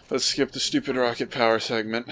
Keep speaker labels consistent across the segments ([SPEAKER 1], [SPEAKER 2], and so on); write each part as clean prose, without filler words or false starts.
[SPEAKER 1] Let's skip the stupid rocket power segment.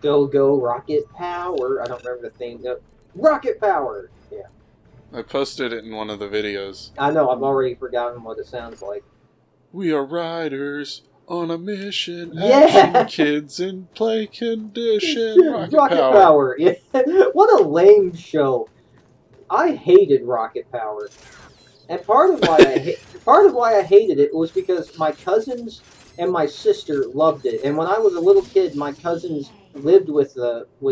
[SPEAKER 2] Go, go, rocket power. I don't remember the thing. No. Rocket power! Yeah.
[SPEAKER 1] I posted it in one of the videos.
[SPEAKER 2] I know, I've already forgotten what it sounds like.
[SPEAKER 1] We are riders on a mission.
[SPEAKER 2] Yeah!
[SPEAKER 1] Action kids in play condition.
[SPEAKER 2] Rocket power! Yeah. What a lame show. I hated Rocket Power. And part of why I hated it was because my cousins and my sister loved it. And when I was a little kid, my cousins lived with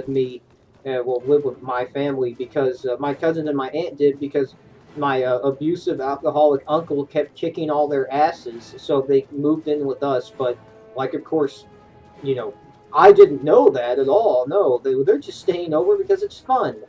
[SPEAKER 2] me, lived with my family because my cousin and my aunt did because my abusive alcoholic uncle kept kicking all their asses, so they moved in with us. But like, of course, you know, I didn't know that at all. No, they're just staying over because it's fun.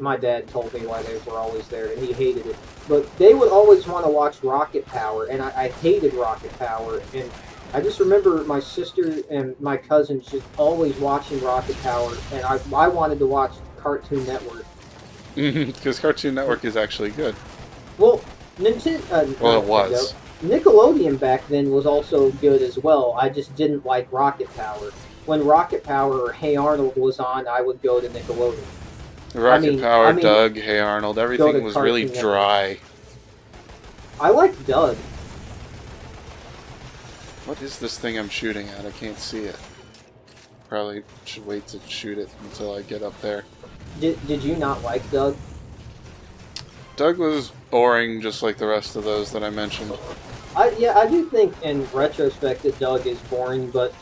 [SPEAKER 2] My dad told me why they were always there, and he hated it. But they would always want to watch Rocket Power, and I hated Rocket Power. And I just remember my sister and my cousins just always watching Rocket Power, and I wanted to watch Cartoon Network.
[SPEAKER 1] Because Cartoon Network is actually good.
[SPEAKER 2] Well, Nintendo.
[SPEAKER 1] Well, it was.
[SPEAKER 2] Nickelodeon back then was also good as well. I just didn't like Rocket Power. When Rocket Power or Hey Arnold was on, I would go to Nickelodeon.
[SPEAKER 1] Rocket Power, Doug, Hey Arnold, everything was really dry.
[SPEAKER 2] I like Doug.
[SPEAKER 1] What is this thing I'm shooting at? I can't see it. Probably should wait to shoot it until I get up there.
[SPEAKER 2] Did you not like Doug?
[SPEAKER 1] Doug was boring, just like the rest of those that I mentioned.
[SPEAKER 2] I do think in retrospect that Doug is boring, but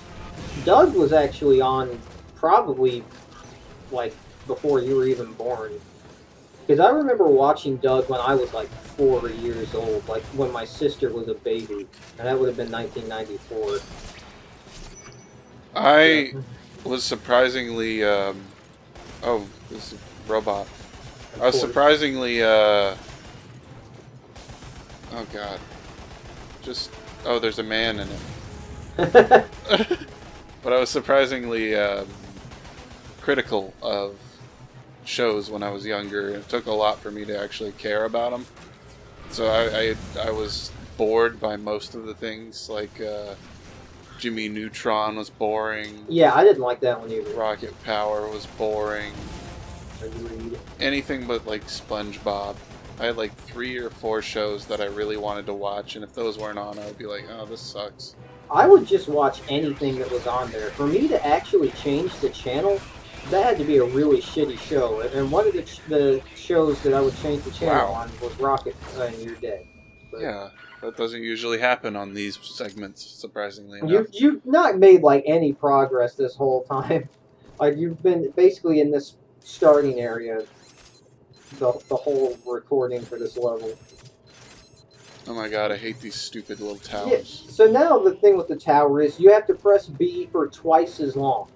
[SPEAKER 2] Doug was actually on probably like before you were even born. Because I remember watching Doug when I was like 4 years old, like when my sister was a baby, and that would have been 1994.
[SPEAKER 1] I was surprisingly, oh, this is a robot. I was surprisingly, oh god. Oh, there's a man in it. But I was surprisingly critical of shows when I was younger. It took a lot for me to actually care about them. So I was bored by most of the things, like Jimmy Neutron was boring.
[SPEAKER 2] Yeah, I didn't like that one either.
[SPEAKER 1] Rocket Power was boring.
[SPEAKER 2] Agreed.
[SPEAKER 1] Anything but like SpongeBob. I had like 3 or 4 shows that I really wanted to watch, and if those weren't on, I would be like, oh, this sucks.
[SPEAKER 2] I would just watch anything that was on there. For me to actually change the channel, that had to be a really shitty show. And one of the shows that I would change the channel on was Rocket and You're Dead. But
[SPEAKER 1] yeah, that doesn't usually happen on these segments, surprisingly enough.
[SPEAKER 2] You've not made like any progress this whole time. Like, you've been basically in this starting area the whole recording for this level.
[SPEAKER 1] Oh my god, I hate these stupid little towers.
[SPEAKER 2] Yeah, so now the thing with the tower is you have to press B for twice as long.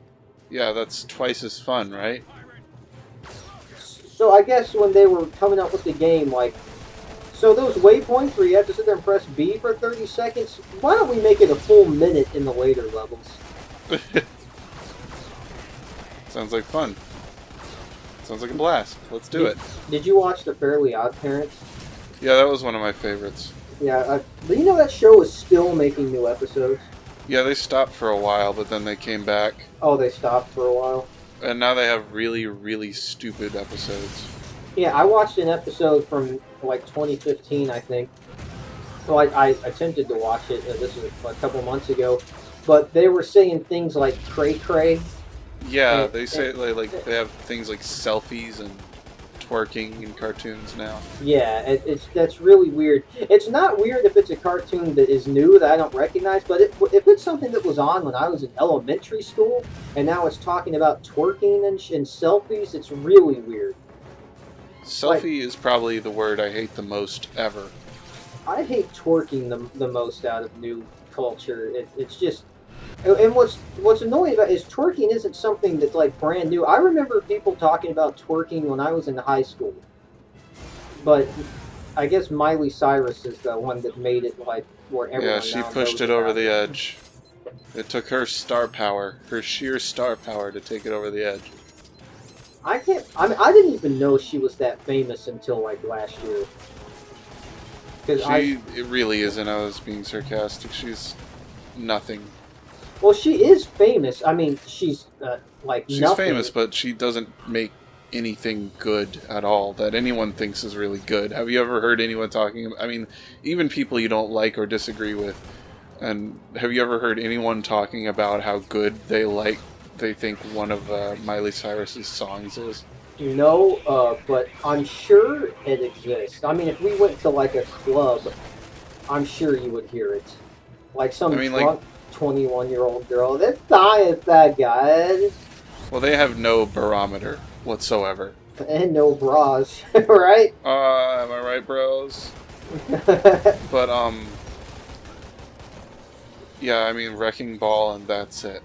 [SPEAKER 1] Yeah, that's twice as fun, right?
[SPEAKER 2] So I guess when they were coming up with the game, like, so those waypoints where you have to sit there and press B for 30 seconds, why don't we make it a full minute in the later levels?
[SPEAKER 1] Sounds like fun. Sounds like a blast. Let's do it.
[SPEAKER 2] Did you watch The Fairly Odd Parents?
[SPEAKER 1] Yeah, that was one of my favorites.
[SPEAKER 2] Yeah, do you know that show is still making new episodes?
[SPEAKER 1] Yeah, they stopped for a while, but then they came back.
[SPEAKER 2] Oh, they stopped for a while?
[SPEAKER 1] And now they have really, really stupid episodes.
[SPEAKER 2] Yeah, I watched an episode from, like, 2015, I think. So I attempted to watch it, this was a couple months ago. But they were saying things like cray-cray.
[SPEAKER 1] Yeah, they say, like they have things like selfies and twerking in cartoons now.
[SPEAKER 2] Yeah, that's really weird. It's not weird if it's a cartoon that is new that I don't recognize, but if it's something that was on when I was in elementary school, and now it's talking about twerking and selfies, it's really weird.
[SPEAKER 1] Selfie is probably the word I hate the most ever.
[SPEAKER 2] I hate twerking the most out of new culture. It's just... And what's annoying about it is twerking isn't something that's like brand new. I remember people talking about twerking when I was in high school. But I guess Miley Cyrus is the one that made it like where everyone
[SPEAKER 1] Yeah, she pushed it over the edge. It took her star power, her sheer star power to take it over the edge.
[SPEAKER 2] I didn't even know she was that famous until like last year.
[SPEAKER 1] It really isn't. I was being sarcastic. She's nothing.
[SPEAKER 2] Well, she is famous. I mean, she's like
[SPEAKER 1] She's
[SPEAKER 2] nothing.
[SPEAKER 1] famous, but she doesn't make anything good at all that anyone thinks is really good. Have you ever heard anyone talking about, I mean, even people you don't like or disagree with, and have you ever heard anyone talking about how good they think one of Miley Cyrus's songs is?
[SPEAKER 2] No, but I'm sure it exists. I mean, if we went to like a club, I'm sure you would hear it. Like some drunk 21-year-old girl. That's not that good.
[SPEAKER 1] Well, they have no barometer whatsoever.
[SPEAKER 2] And no bras, right?
[SPEAKER 1] Am I right, bros? But, yeah, I mean, Wrecking Ball, and that's it.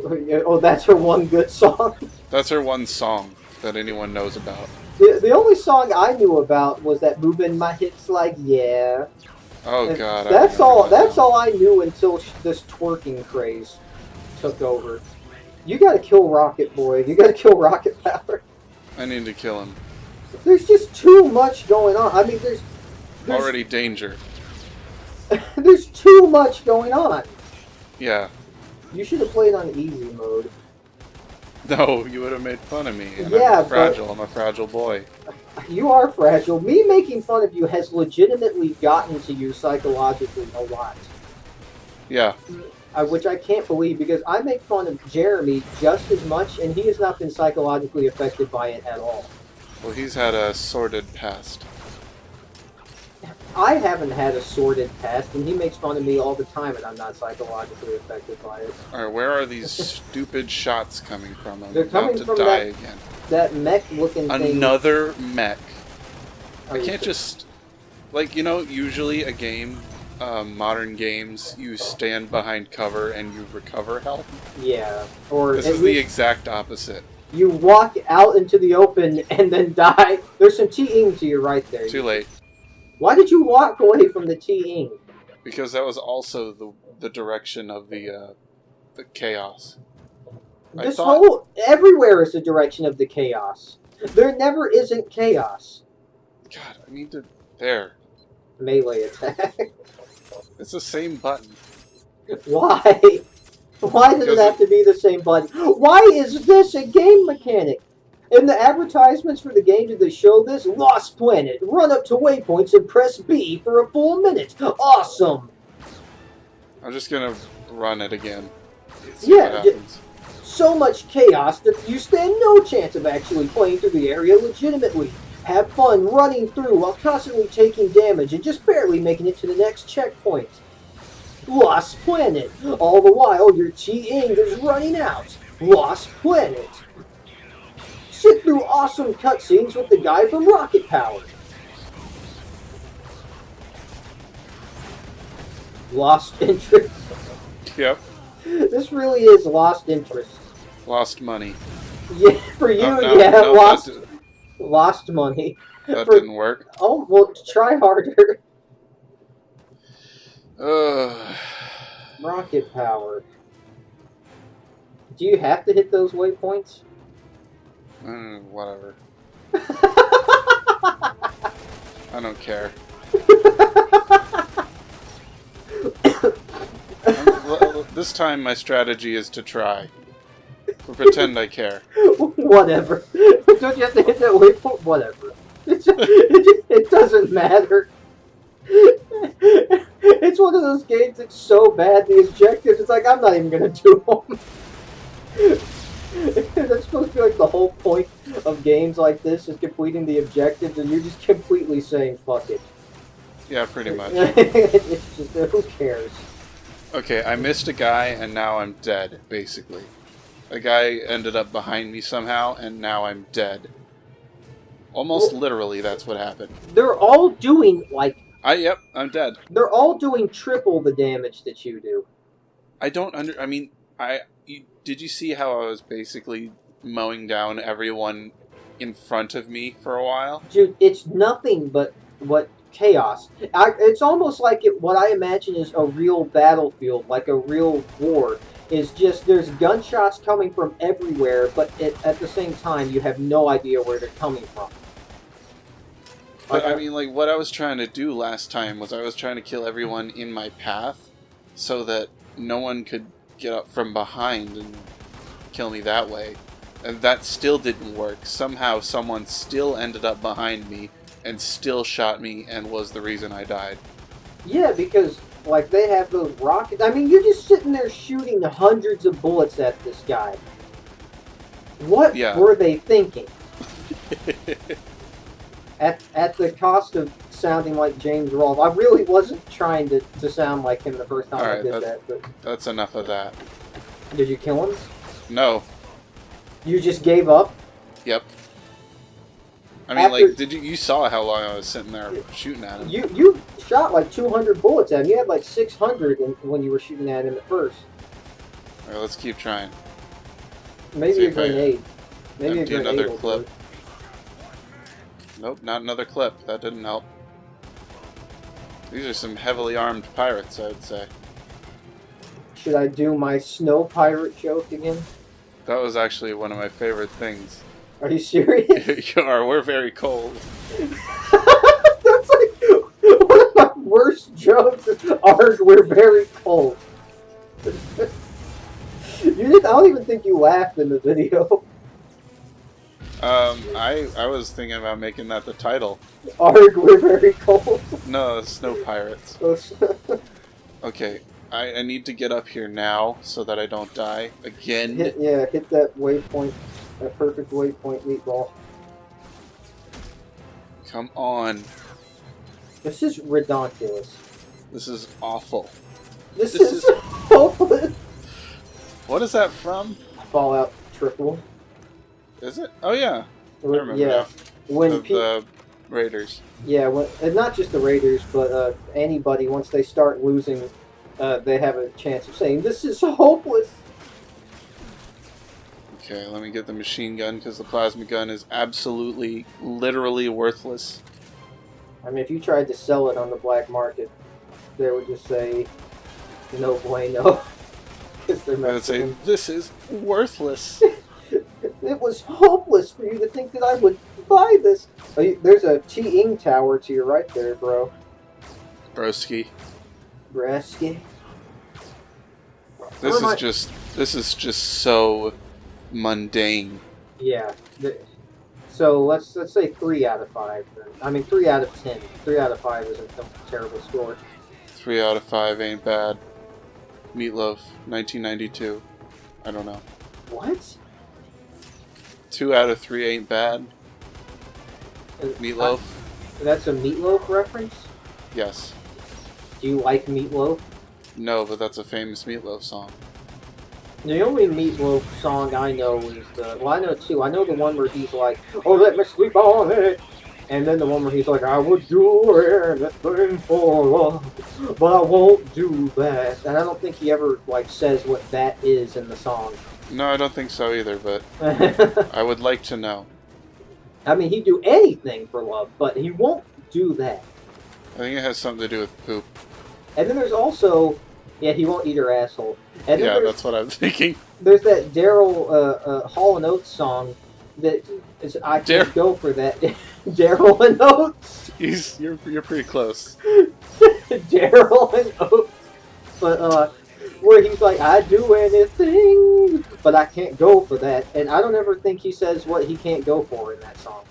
[SPEAKER 2] Oh, that's her one good song?
[SPEAKER 1] That's her one song that anyone knows about.
[SPEAKER 2] The only song I knew about was that Moving My Hips Like Yeah.
[SPEAKER 1] Oh,
[SPEAKER 2] and
[SPEAKER 1] God.
[SPEAKER 2] That's all I knew until this twerking craze took over. You gotta kill Rocket Boy. You gotta kill Rocket Power.
[SPEAKER 1] I need to kill him.
[SPEAKER 2] There's just too much going on. I mean, there's
[SPEAKER 1] already danger.
[SPEAKER 2] There's too much going on.
[SPEAKER 1] Yeah.
[SPEAKER 2] You should have played on easy mode.
[SPEAKER 1] No, you would have made fun of me. And
[SPEAKER 2] yeah,
[SPEAKER 1] I'm fragile. I'm a fragile boy.
[SPEAKER 2] You are fragile. Me making fun of you has legitimately gotten to you psychologically a lot.
[SPEAKER 1] Yeah.
[SPEAKER 2] Which I can't believe, because I make fun of Jeremy just as much, and he has not been psychologically affected by it at all.
[SPEAKER 1] Well, he's had a sordid past.
[SPEAKER 2] I haven't had a sordid past, and he makes fun of me all the time, and I'm not psychologically affected by it.
[SPEAKER 1] Alright, where are these stupid shots coming from?
[SPEAKER 2] They're coming from that mech-looking thing.
[SPEAKER 1] Another mech. I can't just... Like, you know, usually a game, modern games, you stand behind cover and you recover health.
[SPEAKER 2] Yeah. Or
[SPEAKER 1] this is the exact opposite.
[SPEAKER 2] You walk out into the open and then die. There's some T-ing to your right there.
[SPEAKER 1] Too late.
[SPEAKER 2] Why did you walk away from the T-ing?
[SPEAKER 1] Because that was also the direction of the chaos.
[SPEAKER 2] Everywhere is the direction of the chaos. There never isn't chaos.
[SPEAKER 1] God, I need to... There.
[SPEAKER 2] Melee attack.
[SPEAKER 1] It's the same button.
[SPEAKER 2] Why? Why does it have to be the same button? Why is this a game mechanic? In the advertisements for the game, did they show this? Lost Planet. Run up to waypoints and press B for a full minute. Awesome.
[SPEAKER 1] I'm just gonna run it again.
[SPEAKER 2] Yeah. So much chaos that you stand no chance of actually playing through the area legitimately. Have fun running through while constantly taking damage and just barely making it to the next checkpoint. Lost Planet. All the while, your T-ing is running out. Lost Planet. Sit through awesome cutscenes with the guy from Rocket Power. Lost interest.
[SPEAKER 1] Yep.
[SPEAKER 2] This really is lost interest.
[SPEAKER 1] Lost money.
[SPEAKER 2] Yeah, for you, lost money.
[SPEAKER 1] That didn't work.
[SPEAKER 2] Oh, well, try harder. Rocket Power. Do you have to hit those waypoints?
[SPEAKER 1] Whatever. I don't care. This time my strategy is to try. Or pretend I care.
[SPEAKER 2] Whatever. Don't you have to hit that waypoint? Whatever. It doesn't matter. It's one of those games that's so bad, the objectives, it's like, I'm not even going to do them. That's supposed to be like the whole point of games like this, is completing the objectives, and you're just completely saying, fuck it.
[SPEAKER 1] Yeah, pretty much.
[SPEAKER 2] It's just, who cares?
[SPEAKER 1] Okay, I missed a guy, and now I'm dead, basically. A guy ended up behind me somehow, and now I'm dead. Almost literally, that's what happened.
[SPEAKER 2] They're all doing, like...
[SPEAKER 1] Yep, I'm dead.
[SPEAKER 2] They're all doing triple the damage that you do.
[SPEAKER 1] I don't I mean, did you see how I was basically mowing down everyone in front of me for a while?
[SPEAKER 2] Dude, it's nothing but chaos. It's almost like what I imagine is a real battlefield, like a real war. Is just, there's gunshots coming from everywhere, but at the same time, you have no idea where they're coming from.
[SPEAKER 1] But I mean, like, what I was trying to do last time was I was trying to kill everyone in my path so that no one could get up from behind and kill me that way. And that still didn't work. Somehow someone still ended up behind me and still shot me and was the reason I died.
[SPEAKER 2] Yeah, because, like, they have those rockets. I mean, you're just sitting there shooting hundreds of bullets at this guy. What were they thinking? At the cost of sounding like James Rolfe. I really wasn't trying to sound like him the first time I did that. But
[SPEAKER 1] that's enough of that.
[SPEAKER 2] Did you kill him?
[SPEAKER 1] No.
[SPEAKER 2] You just gave up?
[SPEAKER 1] Yep. I mean, like, you saw how long I was sitting there shooting at him.
[SPEAKER 2] You shot like 200 bullets at him. You had like 600 when you were shooting at him at first.
[SPEAKER 1] Alright, let's keep trying.
[SPEAKER 2] Maybe a grenade. Maybe a grenade.
[SPEAKER 1] Another clip. Nope, not another clip. That didn't help. These are some heavily armed pirates, I would say.
[SPEAKER 2] Should I do my snow pirate joke again?
[SPEAKER 1] That was actually one of my favorite things.
[SPEAKER 2] Are you serious?
[SPEAKER 1] You are. We're very cold.
[SPEAKER 2] That's like one of my worst jokes. Arg, we're very cold. I don't even think you laughed in the video.
[SPEAKER 1] I was thinking about making that the title.
[SPEAKER 2] Arg, we're very cold.
[SPEAKER 1] No, Snow Pirates. Okay, I need to get up here now so that I don't die again.
[SPEAKER 2] Hit that waypoint, that perfect waypoint meatball.
[SPEAKER 1] Come on.
[SPEAKER 2] This is ridiculous.
[SPEAKER 1] This is awful.
[SPEAKER 2] This is hopeless.
[SPEAKER 1] What is that from?
[SPEAKER 2] Fallout Triple.
[SPEAKER 1] Is it? Oh yeah. I remember now.
[SPEAKER 2] When
[SPEAKER 1] the Raiders.
[SPEAKER 2] Yeah, and not just the Raiders, but anybody, once they start losing, they have a chance of saying, "This is hopeless."
[SPEAKER 1] Okay, let me get the machine gun, because the plasma gun is absolutely, literally worthless.
[SPEAKER 2] I mean, if you tried to sell it on the black market, they would just say, "No bueno."
[SPEAKER 1] I would say, "This is worthless."
[SPEAKER 2] It was hopeless for you to think that I would buy this. Oh, there's a T-Ing tower to your right there, bro.
[SPEAKER 1] Broski.
[SPEAKER 2] Brasky.
[SPEAKER 1] This is just so mundane.
[SPEAKER 2] Yeah. So let's say 3 out of 5. Then. I mean 3 out of 10. 3 out of 5 isn't a terrible score.
[SPEAKER 1] 3 out of 5 ain't bad. Meatloaf, 1992. I don't know.
[SPEAKER 2] What?
[SPEAKER 1] 2 out of 3 ain't bad. Meatloaf.
[SPEAKER 2] That's a Meatloaf reference?
[SPEAKER 1] Yes.
[SPEAKER 2] Do you like Meatloaf?
[SPEAKER 1] No, but that's a famous Meatloaf song.
[SPEAKER 2] The only Meatloaf song I know is well, I know 2. I know the one where he's like, "Oh, let me sleep on it," and then the one where he's like, "I would do anything for love, but I won't do that." And I don't think he ever like says what that is in the song.
[SPEAKER 1] No, I don't think so either, but I would like to know.
[SPEAKER 2] I mean, he'd do anything for love, but he won't do that.
[SPEAKER 1] I think it has something to do with poop.
[SPEAKER 2] And then there's also, he won't eat her asshole. And then
[SPEAKER 1] that's what I'm thinking.
[SPEAKER 2] There's that Daryl Hall and Oates song that is, I can't go for that. Daryl and Oates.
[SPEAKER 1] You're pretty close.
[SPEAKER 2] Daryl and Oates, but where he's like, "I do anything, but I can't go for that," and I don't ever think he says what he can't go for in that song.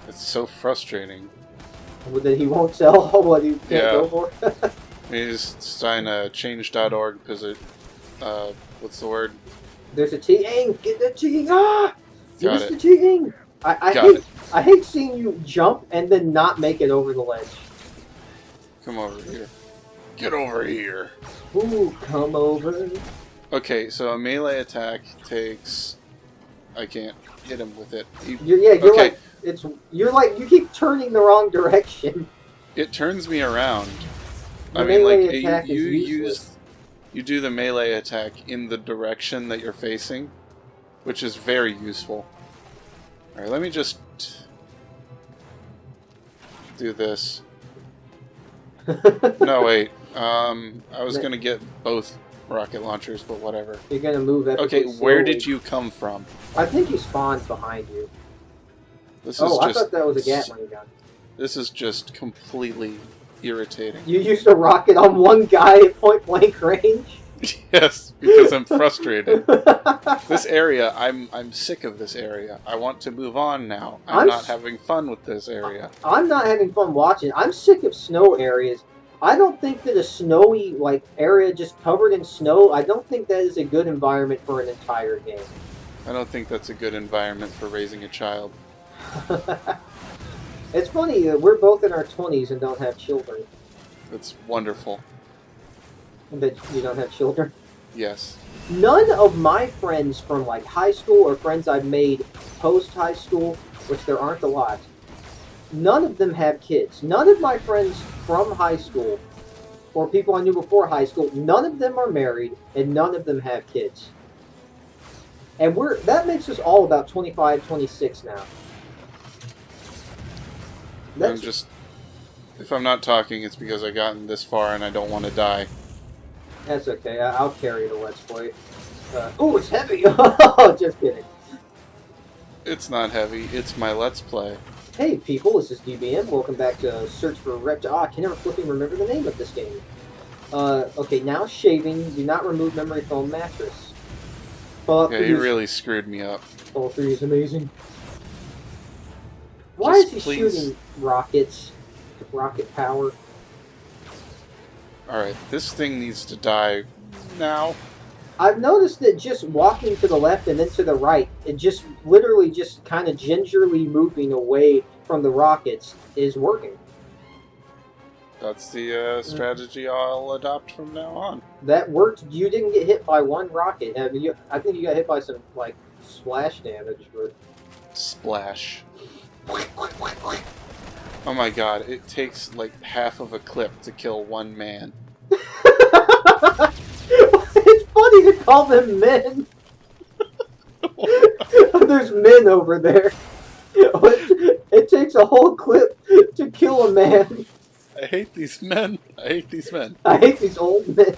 [SPEAKER 1] It's so frustrating.
[SPEAKER 2] That he won't sell what he can't go for.
[SPEAKER 1] He's trying to change.org because it, what's the word?
[SPEAKER 2] There's a T-Ing! Get the T-Ing! Ah!
[SPEAKER 1] Got
[SPEAKER 2] it. The T-Ing! I hate seeing you jump and then not make it over the ledge.
[SPEAKER 1] Come over here. Get over here.
[SPEAKER 2] Ooh, come over.
[SPEAKER 1] Okay, so a melee attack takes... I can't hit him with it.
[SPEAKER 2] You're like, you keep turning the wrong direction.
[SPEAKER 1] It turns me around.
[SPEAKER 2] The melee attack is useless.
[SPEAKER 1] You do the melee attack in the direction that you're facing, which is very useful. Alright, let me just do this. No, wait. I was going to get both rocket launchers, but whatever.
[SPEAKER 2] You're going to move epically
[SPEAKER 1] Okay,
[SPEAKER 2] slowly.
[SPEAKER 1] where did you come from?
[SPEAKER 2] I think he spawned behind you.
[SPEAKER 1] This is
[SPEAKER 2] I thought that was a Gatling gun.
[SPEAKER 1] This is just completely irritating.
[SPEAKER 2] You used a rocket on one guy at point blank range?
[SPEAKER 1] Yes, because I'm frustrated. This area, I'm sick of this area. I want to move on now. I'm not having fun with this area.
[SPEAKER 2] I'm not having fun watching. I'm sick of snow areas. I don't think that a snowy area just covered in snow, I don't think that is a good environment for an entire game.
[SPEAKER 1] I don't think that's a good environment for raising a child.
[SPEAKER 2] It's funny that we're both in our 20s and don't have children.
[SPEAKER 1] It's wonderful.
[SPEAKER 2] That you don't have children?
[SPEAKER 1] Yes.
[SPEAKER 2] None of my friends from high school or friends I've made post high school, which there aren't a lot, none of them have kids. None of my friends from high school or people I knew before high school, none of them are married and none of them have kids. And that makes us all about 25, 26 now.
[SPEAKER 1] If I'm not talking, it's because I've gotten this far and I don't want to die.
[SPEAKER 2] That's okay. I'll carry the Let's Play. Oh, it's heavy! Oh, just kidding.
[SPEAKER 1] It's not heavy. It's my Let's Play.
[SPEAKER 2] Hey, people. This is DBM. Welcome back to Search for Reptile. I can never flipping remember the name of this game. Okay, now shaving. Do not remove memory foam mattress.
[SPEAKER 1] Yeah, you really screwed me up.
[SPEAKER 2] Fall 3 is amazing. Why is he shooting rockets? Rocket power.
[SPEAKER 1] Alright, this thing needs to die now.
[SPEAKER 2] I've noticed that just walking to the left and then to the right, it just literally just kind of gingerly moving away from the rockets is working.
[SPEAKER 1] That's the strategy I'll adopt from now on.
[SPEAKER 2] That worked. You didn't get hit by one rocket. I think you got hit by some, splash damage. But...
[SPEAKER 1] Splash. Oh my god, it takes half of a clip to kill one man.
[SPEAKER 2] It's funny to call them men. There's men over there. It takes a whole clip to kill a man.
[SPEAKER 1] I hate these men. I hate these men.
[SPEAKER 2] I hate these old men.